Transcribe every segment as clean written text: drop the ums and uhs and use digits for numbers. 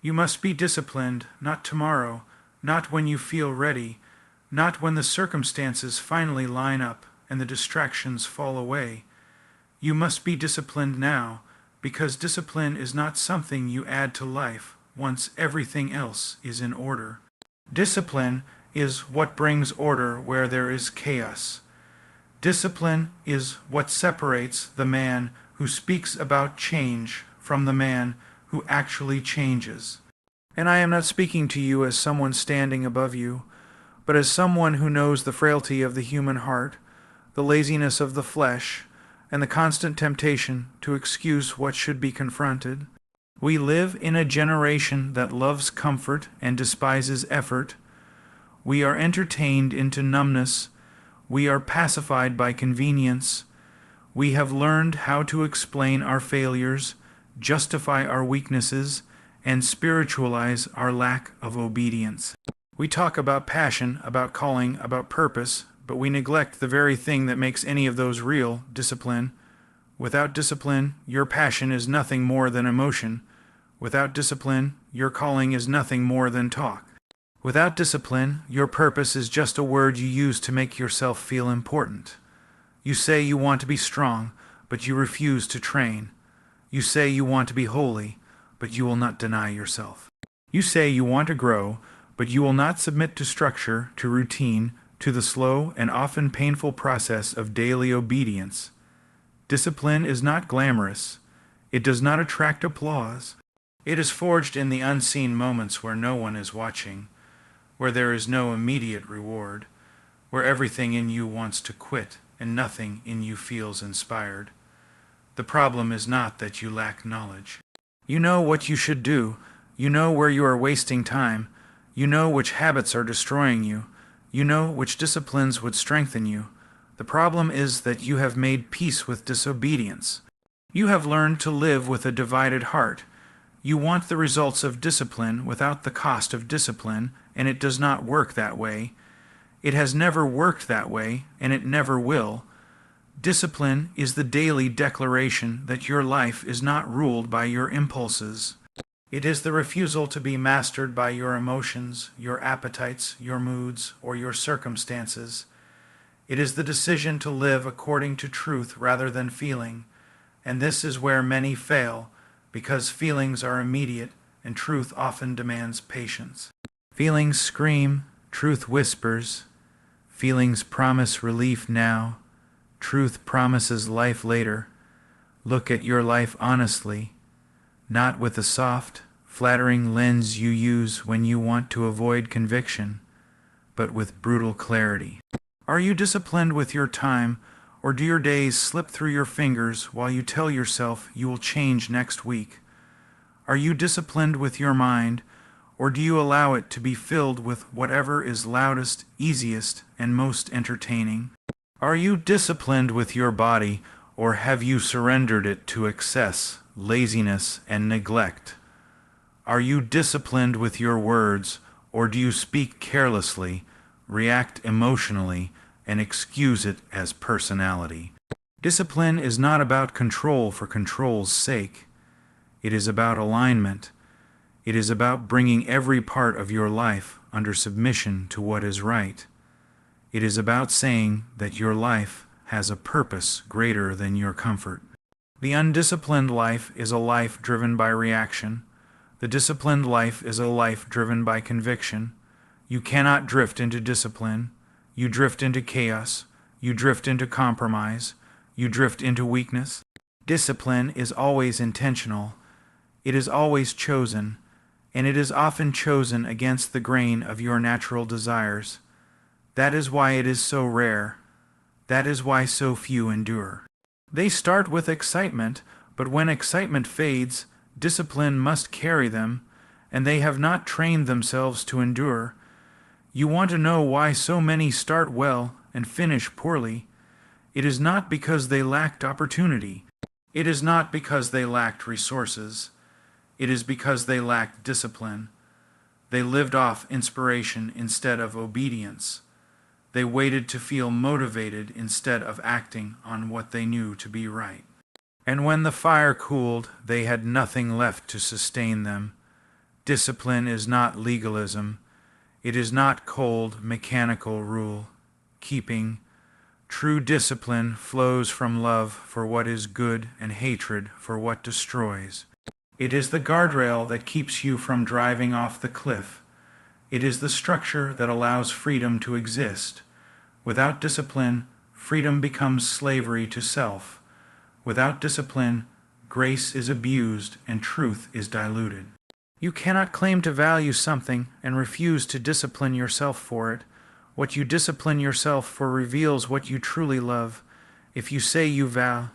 You must be disciplined, not tomorrow, not when you feel ready, not when the circumstances finally line up and the distractions fall away. You must be disciplined now, because discipline is not something you add to life once everything else is in order. Discipline is what brings order where there is chaos. Discipline is what separates the man who speaks about change from the man who actually changes. And I am not speaking to you as someone standing above you, but as someone who knows the frailty of the human heart, the laziness of the flesh, and the constant temptation to excuse what should be confronted. We live in a generation that loves comfort and despises effort. We are entertained into numbness. We are pacified by convenience. We have learned how to explain our failures, justify our weaknesses, and spiritualize our lack of obedience. We talk about passion, about calling, about purpose, but we neglect the very thing that makes any of those real, discipline. Without discipline, your passion is nothing more than emotion. Without discipline, your calling is nothing more than talk. Without discipline, your purpose is just a word you use to make yourself feel important. You say you want to be strong, but you refuse to train. You say you want to be holy, but you will not deny yourself. You say you want to grow, but you will not submit to structure, to routine, to the slow and often painful process of daily obedience. Discipline is not glamorous. It does not attract applause. It is forged in the unseen moments where no one is watching, where there is no immediate reward, where everything in you wants to quit and nothing in you feels inspired. The problem is not that you lack knowledge. You know what you should do. You know where you are wasting time. You know which habits are destroying you. You know which disciplines would strengthen you. The problem is that you have made peace with disobedience. You have learned to live with a divided heart. You want the results of discipline without the cost of discipline, and it does not work that way. It has never worked that way, and it never will. Discipline is the daily declaration that your life is not ruled by your impulses. It is the refusal to be mastered by your emotions, your appetites, your moods, or your circumstances. It is the decision to live according to truth rather than feeling, and this is where many fail, because feelings are immediate and truth often demands patience. Feelings scream, truth whispers. Feelings promise relief now. Truth promises life later. Look at your life honestly, not with the soft, flattering lens you use when you want to avoid conviction, but with brutal clarity. Are you disciplined with your time, or do your days slip through your fingers while you tell yourself you will change next week? Are you disciplined with your mind, or do you allow it to be filled with whatever is loudest, easiest, and most entertaining? Are you disciplined with your body, or have you surrendered it to excess, laziness, and neglect? Are you disciplined with your words, or do you speak carelessly, react emotionally, and excuse it as personality? Discipline is not about control for control's sake. It is about alignment. It is about bringing every part of your life under submission to what is right. It is about saying that your life has a purpose greater than your comfort. The undisciplined life is a life driven by reaction. The disciplined life is a life driven by conviction. You cannot drift into discipline. You drift into chaos. You drift into compromise. You drift into weakness. Discipline is always intentional. It is always chosen, and it is often chosen against the grain of your natural desires. That is why it is so rare. That is why so few endure. They start with excitement, but when excitement fades, discipline must carry them, and they have not trained themselves to endure. You want to know why so many start well and finish poorly. It is not because they lacked opportunity. It is not because they lacked resources. It is because they lacked discipline. They lived off inspiration instead of obedience. They waited to feel motivated instead of acting on what they knew to be right. And when the fire cooled, they had nothing left to sustain them. Discipline is not legalism. It is not cold, mechanical rule keeping. True discipline flows from love for what is good and hatred for what destroys. It is the guardrail that keeps you from driving off the cliff. It is the structure that allows freedom to exist. Without discipline, freedom becomes slavery to self. Without discipline, grace is abused and truth is diluted. You cannot claim to value something and refuse to discipline yourself for it. What you discipline yourself for reveals what you truly love. If you say you value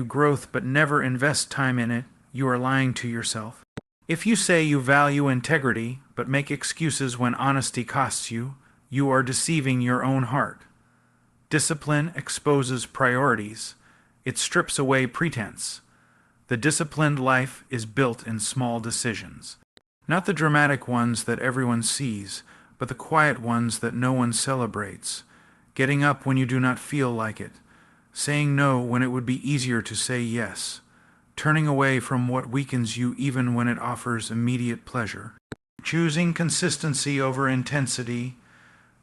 growth but never invest time in it, you are lying to yourself. If you say you value integrity but make excuses when honesty costs you, you are deceiving your own heart. Discipline exposes priorities. It strips away pretense. The disciplined life is built in small decisions. Not the dramatic ones that everyone sees, but the quiet ones that no one celebrates. Getting up when you do not feel like it. Saying no when it would be easier to say yes. Turning away from what weakens you even when it offers immediate pleasure. Choosing consistency over intensity.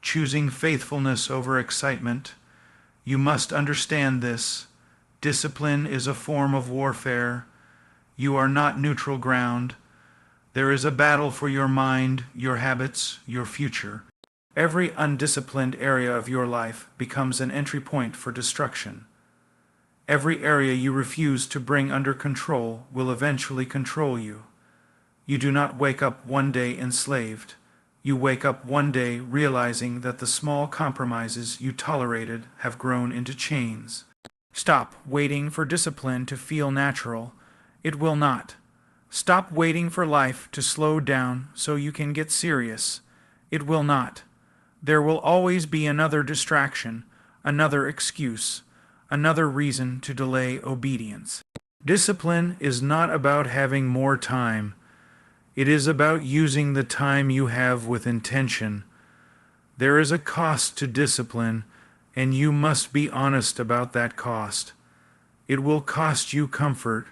Choosing faithfulness over excitement. You must understand this. Discipline is a form of warfare. You are not neutral ground. There is a battle for your mind, your habits, your future. Every undisciplined area of your life becomes an entry point for destruction. Every area you refuse to bring under control will eventually control you. You do not wake up one day enslaved. You wake up one day realizing that the small compromises you tolerated have grown into chains. Stop waiting for discipline to feel natural. It will not. Stop waiting for life to slow down so you can get serious. It will not. There will always be another distraction, another excuse, another reason to delay obedience. Discipline is not about having more time. It is about using the time you have with intention. There is a cost to discipline, and you must be honest about that cost. It will cost you comfort.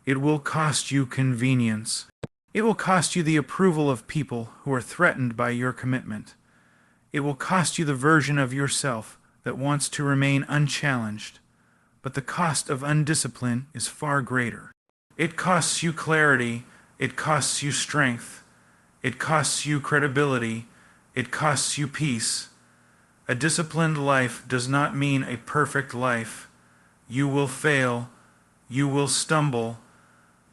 It will cost you convenience. It will cost you the approval of people who are threatened by your commitment. It will cost you the version of yourself that wants to remain unchallenged. But the cost of undiscipline is far greater. It costs you clarity. It costs you strength. It costs you credibility. It costs you peace. A disciplined life does not mean a perfect life. You will fail. You will stumble.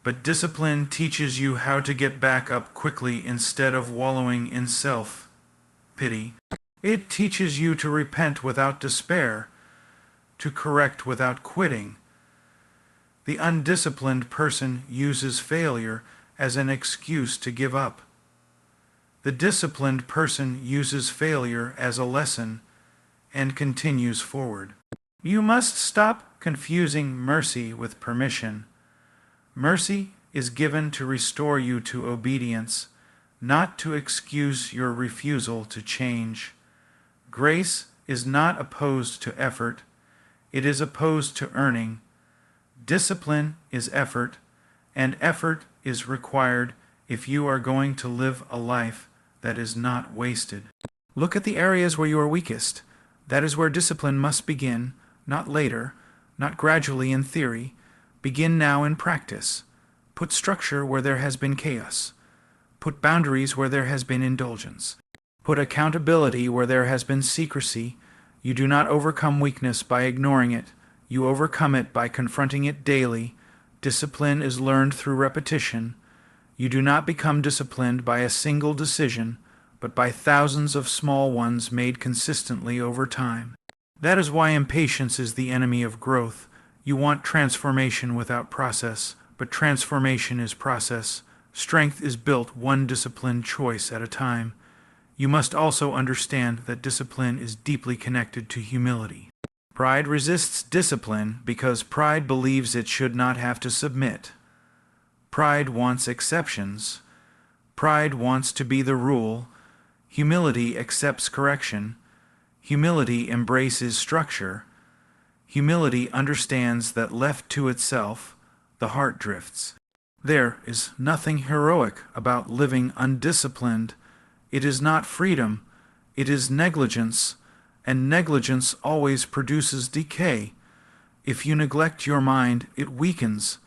But discipline teaches you how to get back up quickly instead of wallowing in self-pity. It teaches you to repent without despair, to correct without quitting. The undisciplined person uses failure as an excuse to give up. The disciplined person uses failure as a lesson and continues forward. You must stop confusing mercy with permission. Mercy is given to restore you to obedience, not to excuse your refusal to change. Grace is not opposed to effort. It is opposed to earning. Discipline is effort, and effort is required if you are going to live a life that is not wasted. Look at the areas where you are weakest. That is where discipline must begin, not later, not gradually in theory. Begin now in practice. Put structure where there has been chaos. Put boundaries where there has been indulgence. Put accountability where there has been secrecy. You do not overcome weakness by ignoring it. You overcome it by confronting it daily. Discipline is learned through repetition. You do not become disciplined by a single decision, but by thousands of small ones made consistently over time. That is why impatience is the enemy of growth. You want transformation without process, but transformation is process. Strength is built one disciplined choice at a time. You must also understand that discipline is deeply connected to humility. Pride resists discipline because pride believes it should not have to submit. Pride wants exceptions. Pride wants to be the rule. Humility accepts correction. Humility embraces structure. Humility understands that left to itself, the heart drifts. There is nothing heroic about living undisciplined. It is not freedom, it is negligence, and negligence always produces decay. If you neglect your mind, it weakens.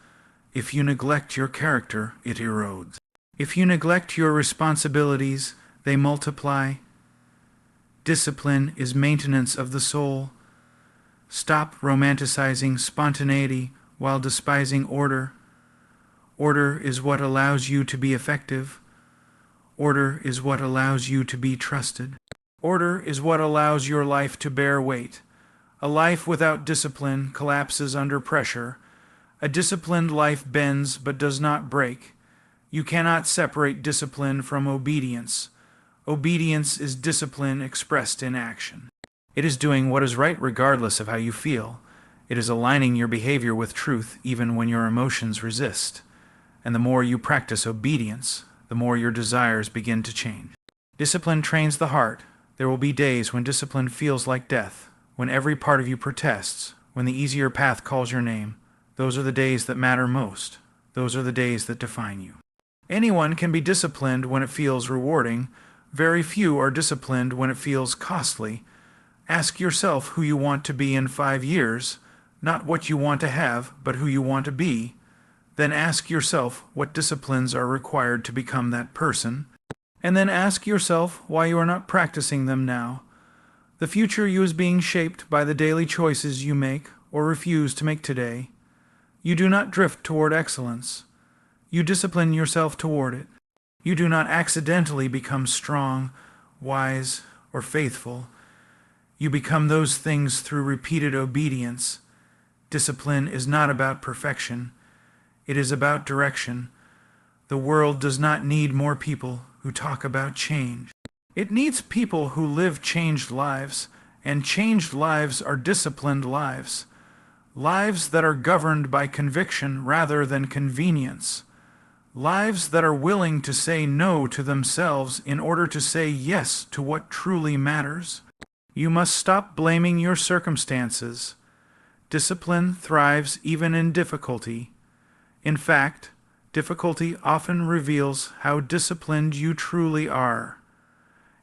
If you neglect your character, it erodes. If you neglect your responsibilities, they multiply. Discipline is maintenance of the soul. Stop romanticizing spontaneity while despising order. Order is what allows you to be effective. Order is what allows you to be trusted. Order is what allows your life to bear weight. A life without discipline collapses under pressure. A disciplined life bends but does not break. You cannot separate discipline from obedience. Obedience is discipline expressed in action. It is doing what is right regardless of how you feel. It is aligning your behavior with truth even when your emotions resist. And the more you practice obedience, the more your desires begin to change. Discipline trains the heart. There will be days when discipline feels like death, when every part of you protests, when the easier path calls your name. Those are the days that matter most. Those are the days that define you. Anyone can be disciplined when it feels rewarding. Very few are disciplined when it feels costly. Ask yourself who you want to be in 5 years, not what you want to have, but who you want to be. Then ask yourself what disciplines are required to become that person. And then ask yourself why you are not practicing them now. The future you is being shaped by the daily choices you make or refuse to make today. You do not drift toward excellence. You discipline yourself toward it. You do not accidentally become strong, wise, or faithful. You become those things through repeated obedience. Discipline is not about perfection. It is about direction. The world does not need more people who talk about change. It needs people who live changed lives, and changed lives are disciplined lives. Lives that are governed by conviction rather than convenience. Lives that are willing to say no to themselves in order to say yes to what truly matters. You must stop blaming your circumstances. Discipline thrives even in difficulty. In fact, difficulty often reveals how disciplined you truly are.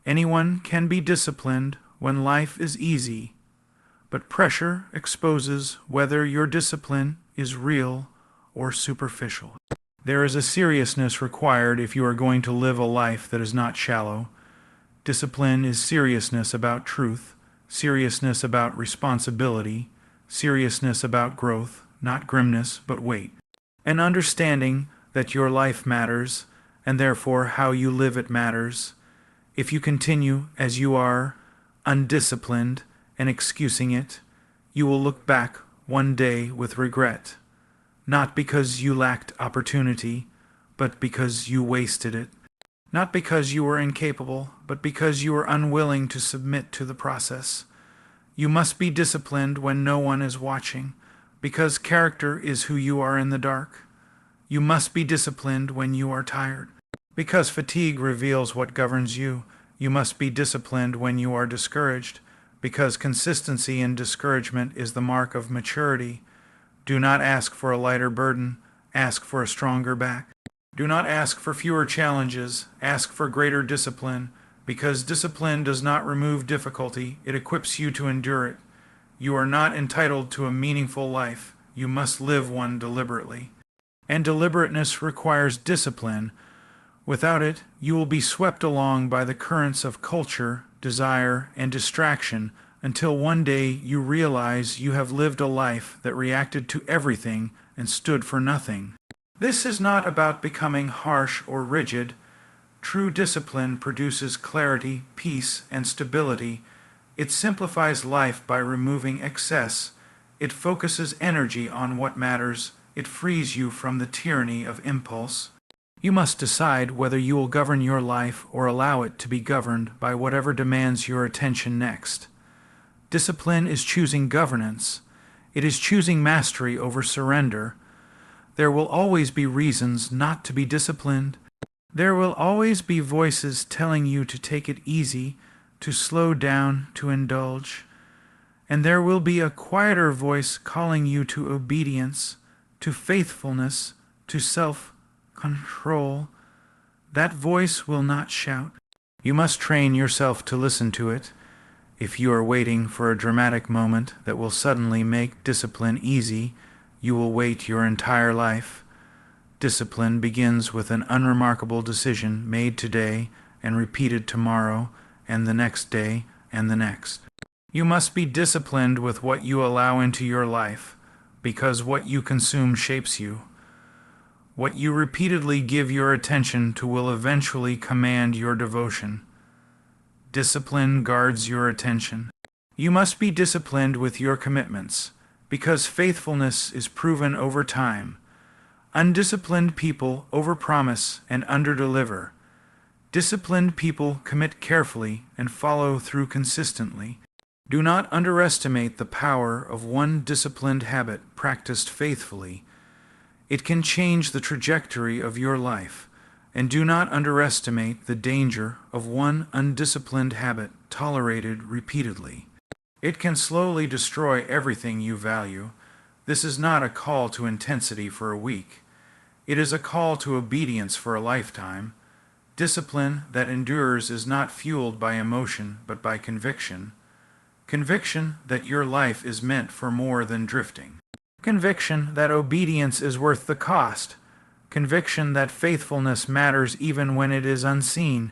Anyone can be disciplined when life is easy, but pressure exposes whether your discipline is real or superficial. There is a seriousness required if you are going to live a life that is not shallow. Discipline is seriousness about truth, seriousness about responsibility, seriousness about growth, not grimness, but weight. An understanding that your life matters, and therefore how you live it matters. If you continue as you are, undisciplined, and excusing it, you will look back one day with regret, not because you lacked opportunity, but because you wasted it. Not because you were incapable, but because you were unwilling to submit to the process. You must be disciplined when no one is watching, because character is who you are in the dark. You must be disciplined when you are tired, because fatigue reveals what governs you. You must be disciplined when you are discouraged, because consistency in discouragement is the mark of maturity. Do not ask for a lighter burden, ask for a stronger back. Do not ask for fewer challenges, ask for greater discipline, because discipline does not remove difficulty, it equips you to endure it. You are not entitled to a meaningful life, you must live one deliberately. And deliberateness requires discipline. Without it, you will be swept along by the currents of culture, desire, and distraction until one day you realize you have lived a life that reacted to everything and stood for nothing. This is not about becoming harsh or rigid. True discipline produces clarity, peace, and stability. It simplifies life by removing excess. It focuses energy on what matters. It frees you from the tyranny of impulse. You must decide whether you will govern your life or allow it to be governed by whatever demands your attention next. Discipline is choosing governance. It is choosing mastery over surrender. There will always be reasons not to be disciplined. There will always be voices telling you to take it easy, to slow down, to indulge. And there will be a quieter voice calling you to obedience, to faithfulness, to control. That voice will not shout. You must train yourself to listen to it. If you are waiting for a dramatic moment that will suddenly make discipline easy, you will wait your entire life. Discipline begins with an unremarkable decision made today and repeated tomorrow and the next day and the next. You must be disciplined with what you allow into your life, because what you consume shapes you. What you repeatedly give your attention to will eventually command your devotion. Discipline guards your attention. You must be disciplined with your commitments, because faithfulness is proven over time. Undisciplined people overpromise and underdeliver. Disciplined people commit carefully and follow through consistently. Do not underestimate the power of one disciplined habit practiced faithfully. It can change the trajectory of your life. And do not underestimate the danger of one undisciplined habit tolerated repeatedly. It can slowly destroy everything you value. This is not a call to intensity for a week. It is a call to obedience for a lifetime. Discipline that endures is not fueled by emotion, but by conviction. Conviction that your life is meant for more than drifting. Conviction that obedience is worth the cost. Conviction that faithfulness matters even when it is unseen.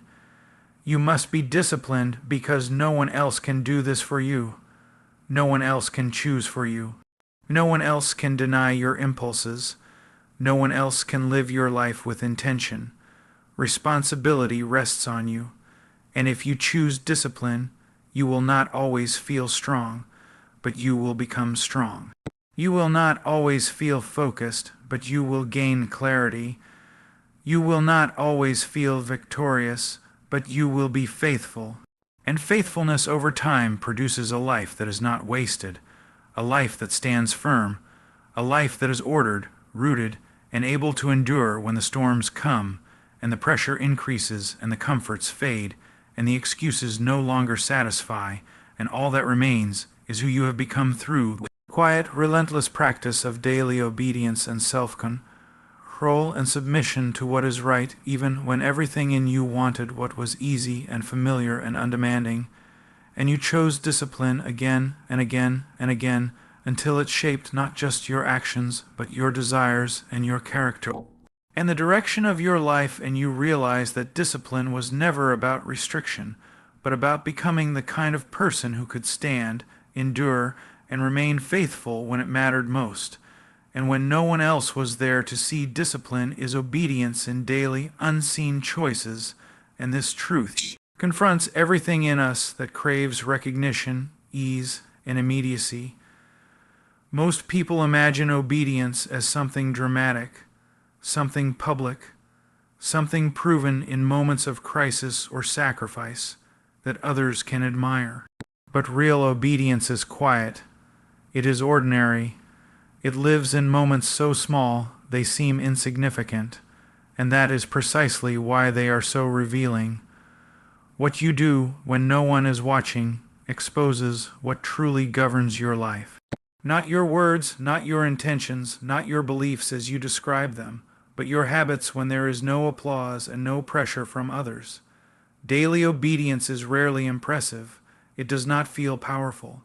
You must be disciplined because no one else can do this for you. No one else can choose for you. No one else can deny your impulses. No one else can live your life with intention. Responsibility rests on you, and if you choose discipline, you will not always feel strong, but you will become strong. You will not always feel focused, but you will gain clarity. You will not always feel victorious, but you will be faithful. And faithfulness over time produces a life that is not wasted, a life that stands firm, a life that is ordered, rooted, and able to endure when the storms come, and the pressure increases, and the comforts fade, and the excuses no longer satisfy, and all that remains is who you have become through quiet, relentless practice of daily obedience and self-control and submission to what is right, even when everything in you wanted what was easy and familiar and undemanding, and you chose discipline again and again and again until it shaped not just your actions, but your desires and your character and the direction of your life, and you realized that discipline was never about restriction, but about becoming the kind of person who could stand, endure, and remain faithful when it mattered most. And when no one else was there to see, discipline is obedience in daily, unseen choices, and this truth confronts everything in us that craves recognition, ease, and immediacy. Most people imagine obedience as something dramatic, something public, something proven in moments of crisis or sacrifice that others can admire. But real obedience is quiet. It is ordinary. It lives in moments so small they seem insignificant, and that is precisely why they are so revealing. What you do when no one is watching exposes what truly governs your life. Not your words, not your intentions, not your beliefs as you describe them, but your habits when there is no applause and no pressure from others. Daily obedience is rarely impressive. It does not feel powerful.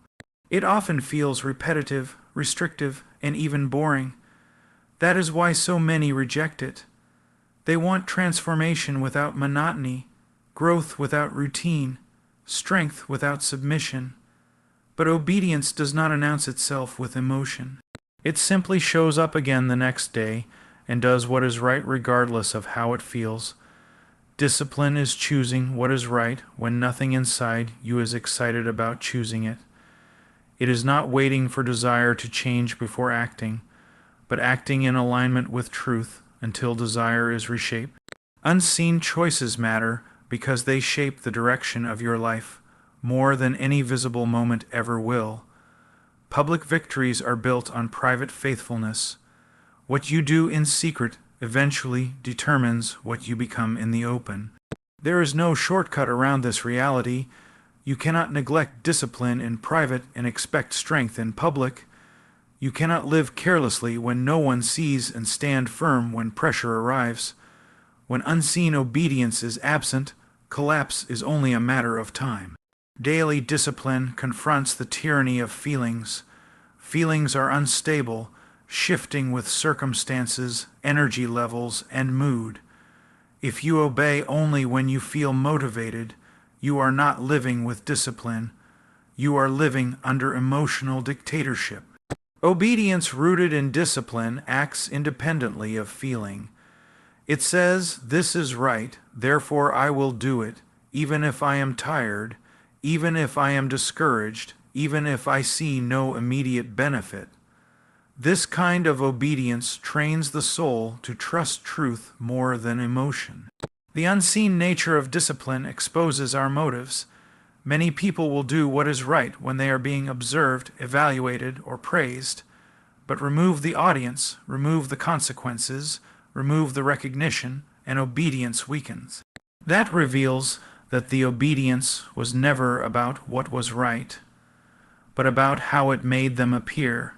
It often feels repetitive, restrictive, and even boring. That is why so many reject it. They want transformation without monotony, growth without routine, strength without submission. But obedience does not announce itself with emotion. It simply shows up again the next day and does what is right regardless of how it feels. Discipline is choosing what is right when nothing inside you is excited about choosing it. It is not waiting for desire to change before acting, but acting in alignment with truth until desire is reshaped. Unseen choices matter because they shape the direction of your life more than any visible moment ever will. Public victories are built on private faithfulness. What you do in secret eventually determines what you become in the open. There is no shortcut around this reality. You cannot neglect discipline in private and expect strength in public. You cannot live carelessly when no one sees and stand firm when pressure arrives. When unseen obedience is absent, collapse is only a matter of time. Daily discipline confronts the tyranny of feelings. Feelings are unstable, shifting with circumstances, energy levels, and mood. If you obey only when you feel motivated, you are not living with discipline. You are living under emotional dictatorship. Obedience rooted in discipline acts independently of feeling. It says, "This is right, therefore I will do it, even if I am tired, even if I am discouraged, even if I see no immediate benefit." This kind of obedience trains the soul to trust truth more than emotion. The unseen nature of discipline exposes our motives. Many people will do what is right when they are being observed, evaluated, or praised, but remove the audience, remove the consequences, remove the recognition, and obedience weakens. That reveals that the obedience was never about what was right, but about how it made them appear.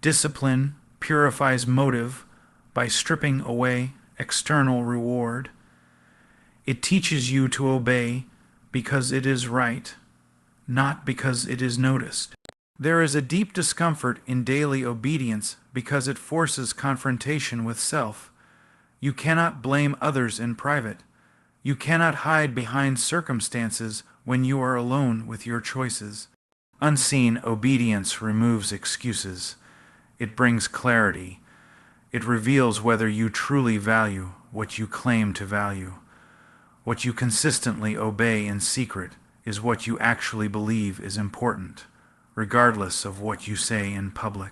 Discipline purifies motive by stripping away external reward. It teaches you to obey because it is right, not because it is noticed. There is a deep discomfort in daily obedience because it forces confrontation with self. You cannot blame others in private. You cannot hide behind circumstances when you are alone with your choices. Unseen obedience removes excuses. It brings clarity. It reveals whether you truly value what you claim to value. What you consistently obey in secret is what you actually believe is important, regardless of what you say in public.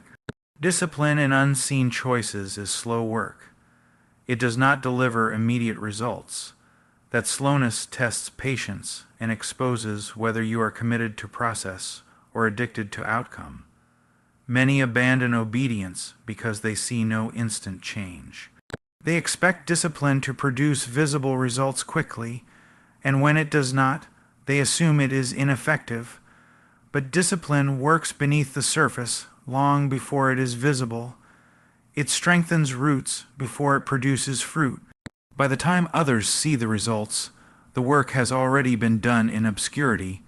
Discipline in unseen choices is slow work. It does not deliver immediate results. That slowness tests patience and exposes whether you are committed to process or addicted to outcome. Many abandon obedience because they see no instant change. They expect discipline to produce visible results quickly, and when it does not, they assume it is ineffective. But discipline works beneath the surface long before it is visible. It strengthens roots before it produces fruit. By the time others see the results, the work has already been done in obscurity.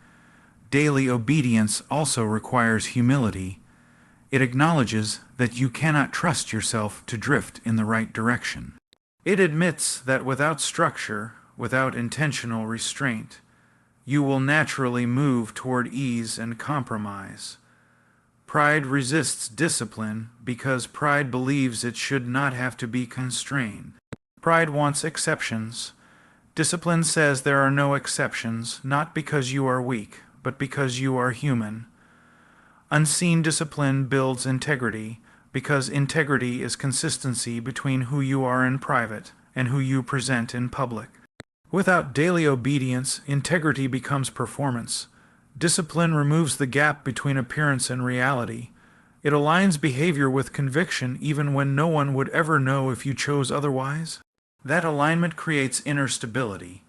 Daily obedience also requires humility. It acknowledges that you cannot trust yourself to drift in the right direction. It admits that without structure, without intentional restraint, you will naturally move toward ease and compromise. Pride resists discipline because pride believes it should not have to be constrained. Pride wants exceptions. Discipline says there are no exceptions, not because you are weak, but because you are human. Unseen discipline builds integrity, because integrity is consistency between who you are in private and who you present in public. Without daily obedience, integrity becomes performance. Discipline removes the gap between appearance and reality. It aligns behavior with conviction even when no one would ever know if you chose otherwise. That alignment creates inner stability.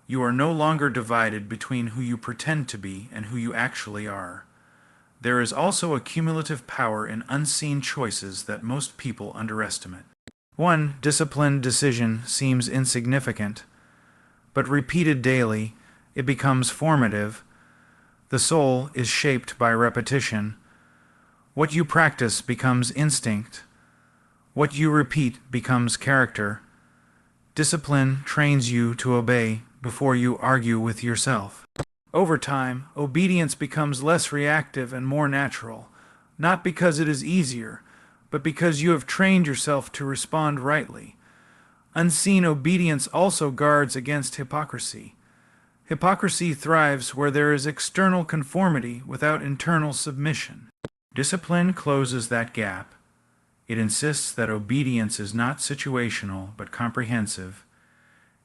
You are no longer divided between who you pretend to be and who you actually are. There is also a cumulative power in unseen choices that most people underestimate. One disciplined decision seems insignificant, but repeated daily, it becomes formative. The soul is shaped by repetition. What you practice becomes instinct. What you repeat becomes character. Discipline trains you to obey before you argue with yourself. Over time, obedience becomes less reactive and more natural, not because it is easier, but because you have trained yourself to respond rightly. Unseen obedience also guards against hypocrisy. Hypocrisy thrives where there is external conformity without internal submission. Discipline closes that gap. It insists that obedience is not situational but comprehensive.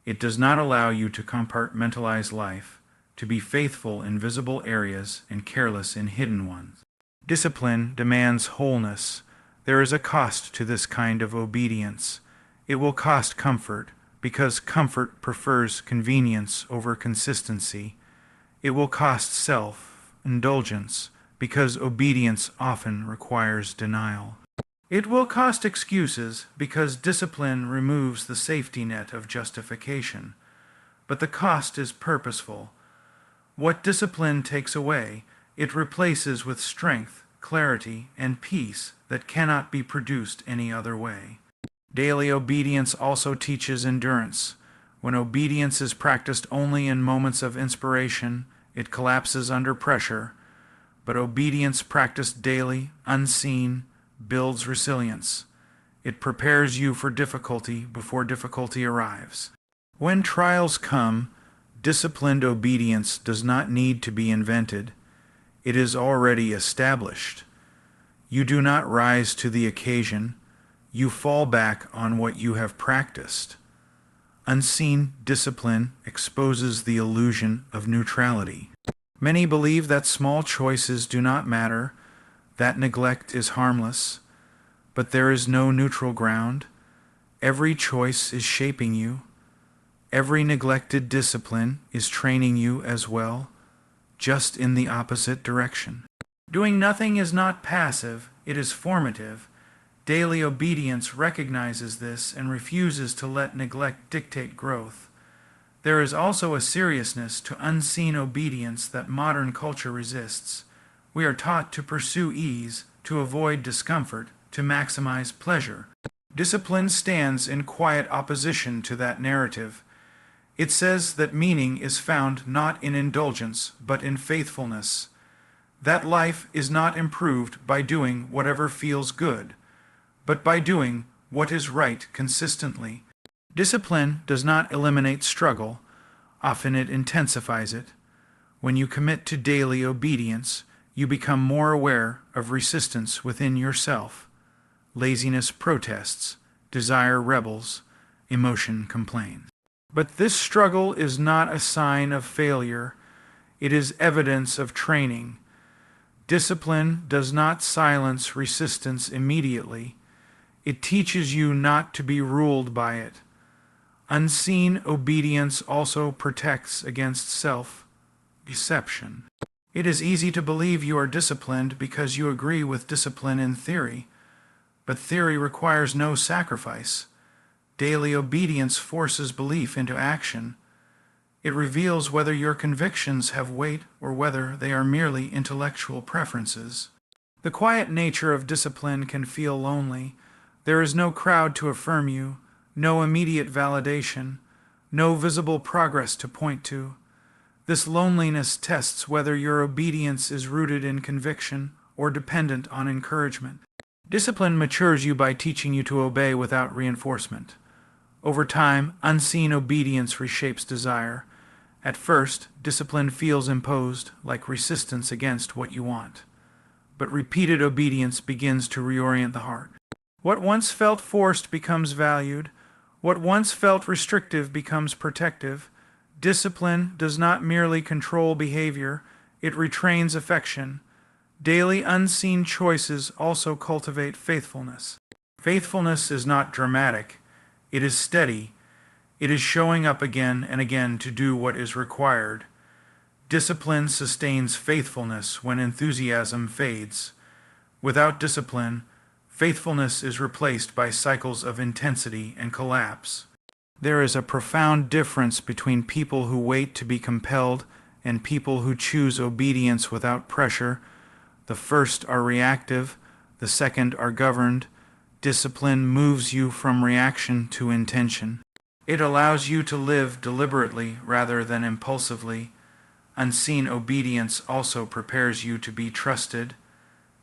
It does not allow you to compartmentalize life, to be faithful in visible areas and careless in hidden ones. Discipline demands wholeness. There is a cost to this kind of obedience. It will cost comfort, because comfort prefers convenience over consistency. It will cost self-indulgence, because obedience often requires denial. It will cost excuses because discipline removes the safety net of justification, but the cost is purposeful. What discipline takes away, it replaces with strength, clarity, and peace that cannot be produced any other way. Daily obedience also teaches endurance. When obedience is practiced only in moments of inspiration, it collapses under pressure, but obedience practiced daily, unseen, builds resilience. It prepares you for difficulty before difficulty arrives. When trials come, disciplined obedience does not need to be invented. It is already established. You do not rise to the occasion. You fall back on what you have practiced. Unseen discipline exposes the illusion of neutrality. Many believe that small choices do not matter, that neglect is harmless, but there is no neutral ground. Every choice is shaping you. Every neglected discipline is training you as well, just in the opposite direction. Doing nothing is not passive, it is formative. Daily obedience recognizes this and refuses to let neglect dictate growth. There is also a seriousness to unseen obedience that modern culture resists. We are taught to pursue ease, to avoid discomfort, to maximize pleasure. Discipline stands in quiet opposition to that narrative. It says that meaning is found not in indulgence, but in faithfulness. That life is not improved by doing whatever feels good, but by doing what is right consistently. Discipline does not eliminate struggle, often it intensifies it. When you commit to daily obedience, you become more aware of resistance within yourself. Laziness protests, desire rebels, emotion complains. But this struggle is not a sign of failure, it is evidence of training. Discipline does not silence resistance immediately. It teaches you not to be ruled by it. Unseen obedience also protects against self-deception. It is easy to believe you are disciplined because you agree with discipline in theory, but theory requires no sacrifice. Daily obedience forces belief into action. It reveals whether your convictions have weight or whether they are merely intellectual preferences. The quiet nature of discipline can feel lonely. There is no crowd to affirm you, no immediate validation, no visible progress to point to. This loneliness tests whether your obedience is rooted in conviction or dependent on encouragement. Discipline matures you by teaching you to obey without reinforcement. Over time, unseen obedience reshapes desire. At first, discipline feels imposed, like resistance against what you want. But repeated obedience begins to reorient the heart. What once felt forced becomes valued. What once felt restrictive becomes protective. Discipline does not merely control behavior, it retrains affection. Daily unseen choices also cultivate faithfulness. Faithfulness is not dramatic, it is steady. It is showing up again and again to do what is required. Discipline sustains faithfulness when enthusiasm fades. Without discipline, faithfulness is replaced by cycles of intensity and collapse. There is a profound difference between people who wait to be compelled and people who choose obedience without pressure. The first are reactive, the second are governed. Discipline moves you from reaction to intention. It allows you to live deliberately rather than impulsively. Unseen obedience also prepares you to be trusted.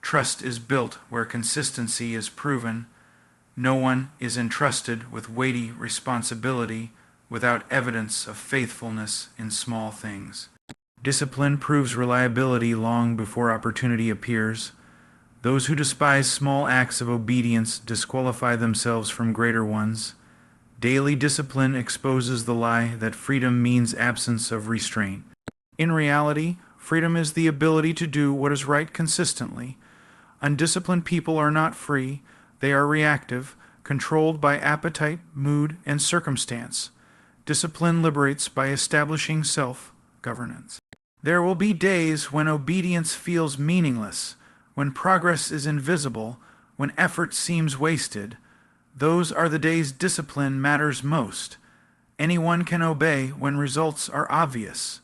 Trust is built where consistency is proven. No one is entrusted with weighty responsibility without evidence of faithfulness in small things. Discipline proves reliability long before opportunity appears. Those who despise small acts of obedience disqualify themselves from greater ones. Daily discipline exposes the lie that freedom means absence of restraint. In reality, freedom is the ability to do what is right consistently. Undisciplined people are not free, they are reactive, controlled by appetite, mood, and circumstance. Discipline liberates by establishing self-governance. There will be days when obedience feels meaningless, when progress is invisible, when effort seems wasted. Those are the days discipline matters most. Anyone can obey when results are obvious.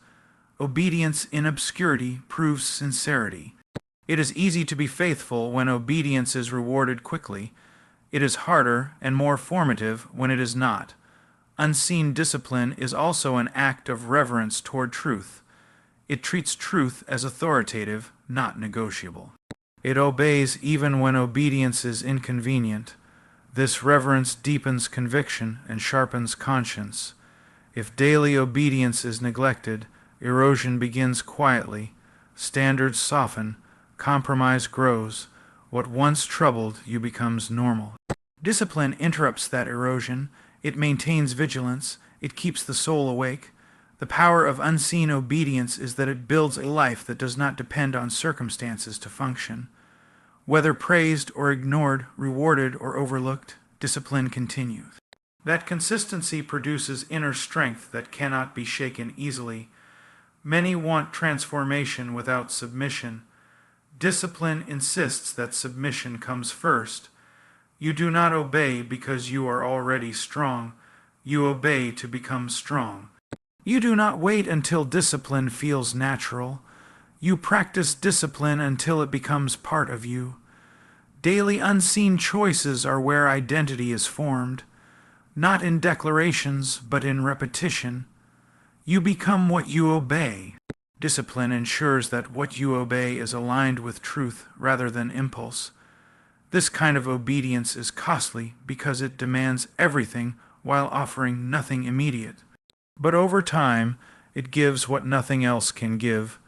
Obedience in obscurity proves sincerity. It is easy to be faithful when obedience is rewarded quickly. It is harder and more formative when it is not. Unseen discipline is also an act of reverence toward truth. It treats truth as authoritative, not negotiable. It obeys even when obedience is inconvenient. This reverence deepens conviction and sharpens conscience. If daily obedience is neglected, erosion begins quietly, standards soften, compromise grows, what once troubled you becomes normal. Discipline interrupts that erosion, it maintains vigilance, it keeps the soul awake. The power of unseen obedience is that it builds a life that does not depend on circumstances to function. Whether praised or ignored, rewarded or overlooked, discipline continues. That consistency produces inner strength that cannot be shaken easily. Many want transformation without submission. Discipline insists that submission comes first. You do not obey because you are already strong. You obey to become strong. You do not wait until discipline feels natural. You practice discipline until it becomes part of you. Daily unseen choices are where identity is formed, not in declarations, but in repetition. You become what you obey. Discipline ensures that what you obey is aligned with truth rather than impulse. This kind of obedience is costly because it demands everything while offering nothing immediate. But over time, it gives what nothing else can give: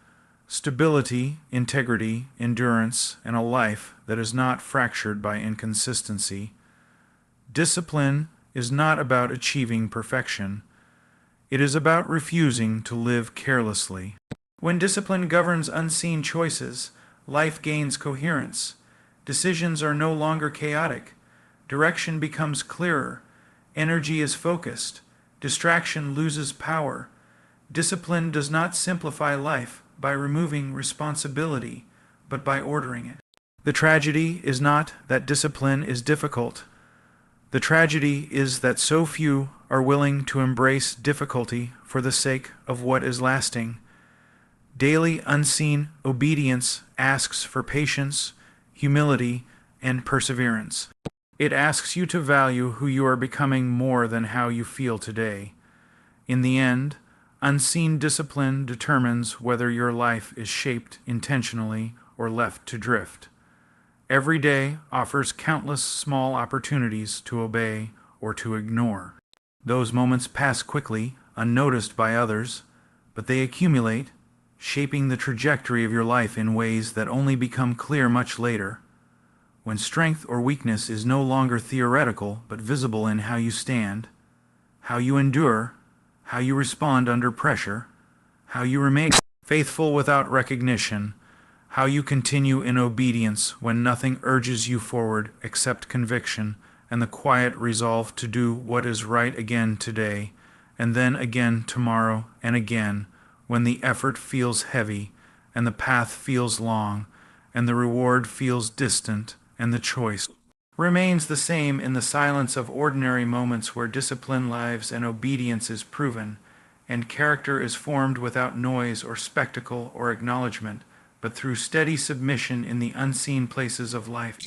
stability, integrity, endurance, and a life that is not fractured by inconsistency. Discipline is not about achieving perfection. It is about refusing to live carelessly. When discipline governs unseen choices, life gains coherence. Decisions are no longer chaotic. Direction becomes clearer. Energy is focused. Distraction loses power. Discipline does not simplify life by removing responsibility, but by ordering it. The tragedy is not that discipline is difficult. The tragedy is that so few are willing to embrace difficulty for the sake of what is lasting. Daily unseen obedience asks for patience, humility, and perseverance. It asks you to value who you are becoming more than how you feel today. In the end, unseen discipline determines whether your life is shaped intentionally or left to drift. Every day offers countless small opportunities to obey or to ignore. Those moments pass quickly, unnoticed by others, but they accumulate, shaping the trajectory of your life in ways that only become clear much later. When strength or weakness is no longer theoretical but visible in how you stand, how you endure, how you respond under pressure, how you remain faithful without recognition, how you continue in obedience when nothing urges you forward except conviction and the quiet resolve to do what is right again today, and then again tomorrow and again, when the effort feels heavy and the path feels long and the reward feels distant and the choice remains the same. In the silence of ordinary moments where discipline lives and obedience is proven, and character is formed without noise or spectacle or acknowledgement, but through steady submission in the unseen places of life.